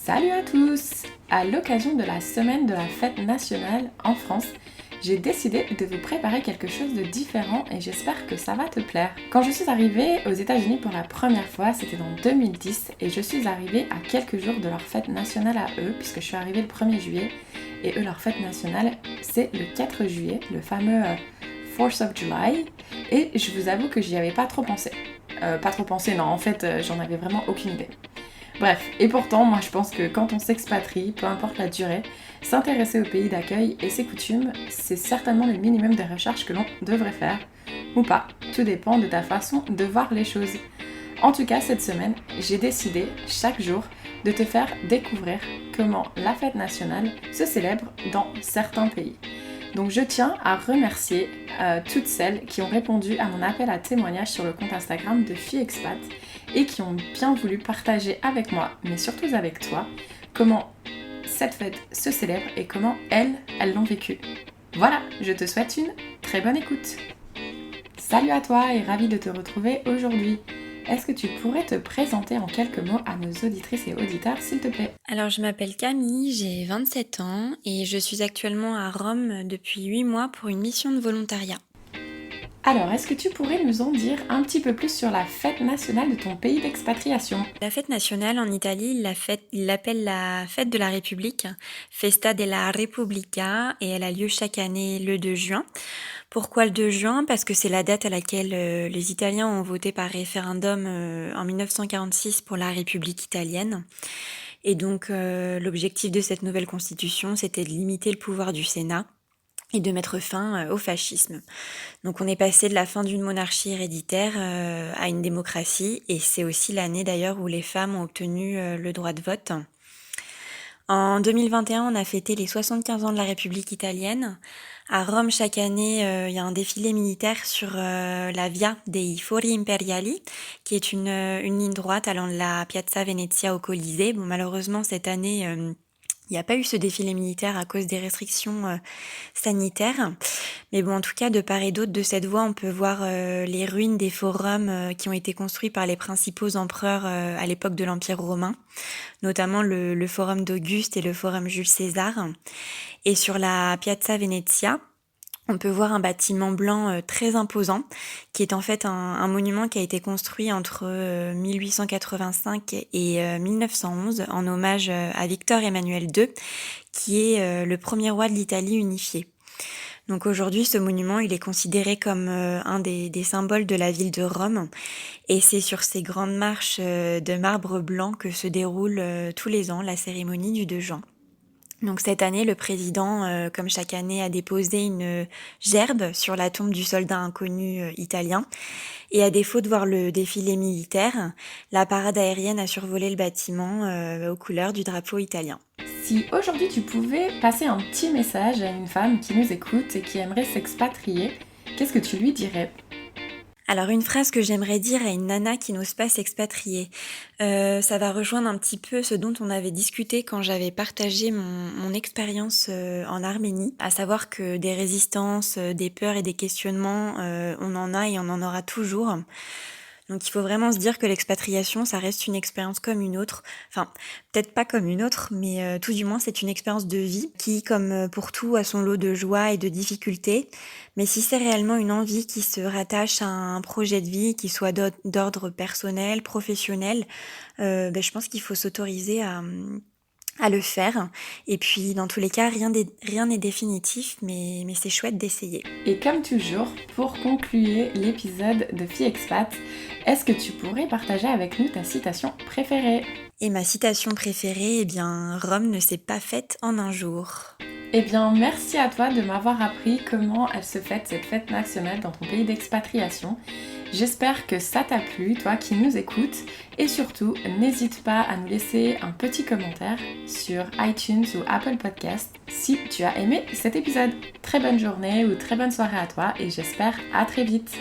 Salut à tous! À l'occasion de la semaine de la fête nationale en France, j'ai décidé de vous préparer quelque chose de différent et j'espère que ça va te plaire. Quand je suis arrivée aux États-Unis pour la première fois, c'était en 2010 et je suis arrivée à quelques jours de leur fête nationale à eux, puisque je suis arrivée le 1er juillet et eux, leur fête nationale, c'est le 4 juillet, le fameux 4th of July, et je vous avoue que j'y avais pas trop pensé. Non, en fait, j'en avais vraiment aucune idée. Bref, et pourtant, moi je pense que quand on s'expatrie, peu importe la durée, s'intéresser au pays d'accueil et ses coutumes, c'est certainement le minimum de recherche que l'on devrait faire, ou pas, tout dépend de ta façon de voir les choses. En tout cas, cette semaine, j'ai décidé, chaque jour, de te faire découvrir comment la fête nationale se célèbre dans certains pays. Donc je tiens à remercier toutes celles qui ont répondu à mon appel à témoignage sur le compte Instagram de Filles Expat et qui ont bien voulu partager avec moi, mais surtout avec toi, comment cette fête se célèbre et comment elles l'ont vécue. Voilà, je te souhaite une très bonne écoute. Salut à toi et ravie de te retrouver aujourd'hui. Est-ce que tu pourrais te présenter en quelques mots à nos auditrices et auditeurs, s'il te plaît? Alors, je m'appelle Camille, j'ai 27 ans et je suis actuellement à Rome depuis 8 mois pour une mission de volontariat. Alors, est-ce que tu pourrais nous en dire un petit peu plus sur la fête nationale de ton pays d'expatriation? La fête nationale en Italie, ils l'appellent la fête de la République, Festa della Repubblica, et elle a lieu chaque année le 2 juin. Pourquoi le 2 juin? Parce que c'est la date à laquelle les Italiens ont voté par référendum en 1946 pour la République italienne. Et donc, l'objectif de cette nouvelle constitution, c'était de limiter le pouvoir du Sénat et de mettre fin au fascisme. Donc on est passé de la fin d'une monarchie héréditaire à une démocratie, et c'est aussi l'année d'ailleurs où les femmes ont obtenu le droit de vote. En 2021, on a fêté les 75 ans de la République italienne. À Rome, chaque année, il y a un défilé militaire sur la Via dei Fori Imperiali, qui est une ligne droite allant de la Piazza Venezia au Colisée. Bon, malheureusement, cette année, il n'y a pas eu ce défilé militaire à cause des restrictions sanitaires. Mais bon, en tout cas, de part et d'autre de cette voie, on peut voir les ruines des forums qui ont été construits par les principaux empereurs à l'époque de l'Empire romain, notamment le forum d'Auguste et le forum Jules César. Et sur la Piazza Venezia, on peut voir un bâtiment blanc très imposant, qui est en fait un monument qui a été construit entre 1885 et 1911 en hommage à Victor Emmanuel II, qui est le premier roi de l'Italie unifiée. Donc aujourd'hui, ce monument, il est considéré comme un des symboles de la ville de Rome, et c'est sur ces grandes marches de marbre blanc que se déroule tous les ans la cérémonie du 2 juin. Donc cette année, le président, comme chaque année, a déposé une gerbe sur la tombe du soldat inconnu italien. Et à défaut de voir le défilé militaire, la parade aérienne a survolé le bâtiment aux couleurs du drapeau italien. Si aujourd'hui tu pouvais passer un petit message à une femme qui nous écoute et qui aimerait s'expatrier, qu'est-ce que tu lui dirais? Alors une phrase que j'aimerais dire à une nana qui n'ose pas s'expatrier, ça va rejoindre un petit peu ce dont on avait discuté quand j'avais partagé mon expérience en Arménie, à savoir que des résistances, des peurs et des questionnements, on en a et on en aura toujours. Donc il faut vraiment se dire que l'expatriation, ça reste une expérience comme une autre. Enfin, peut-être pas comme une autre, mais tout du moins c'est une expérience de vie qui, comme pour tout, a son lot de joie et de difficultés. Mais si c'est réellement une envie qui se rattache à un projet de vie, qui soit d'ordre personnel, professionnel, je pense qu'il faut s'autoriser à le faire. Et puis, dans tous les cas, rien n'est définitif, mais c'est chouette d'essayer. Et comme toujours, pour conclure l'épisode de Filles Expat, est-ce que tu pourrais partager avec nous ta citation préférée? Et ma citation préférée, eh bien, Rome ne s'est pas faite en un jour. Eh bien, merci à toi de m'avoir appris comment elle se fête cette fête nationale dans ton pays d'expatriation. J'espère que ça t'a plu, toi qui nous écoutes, et surtout, n'hésite pas à nous laisser un petit commentaire sur iTunes ou Apple Podcast si tu as aimé cet épisode. Très bonne journée ou très bonne soirée à toi et j'espère à très vite.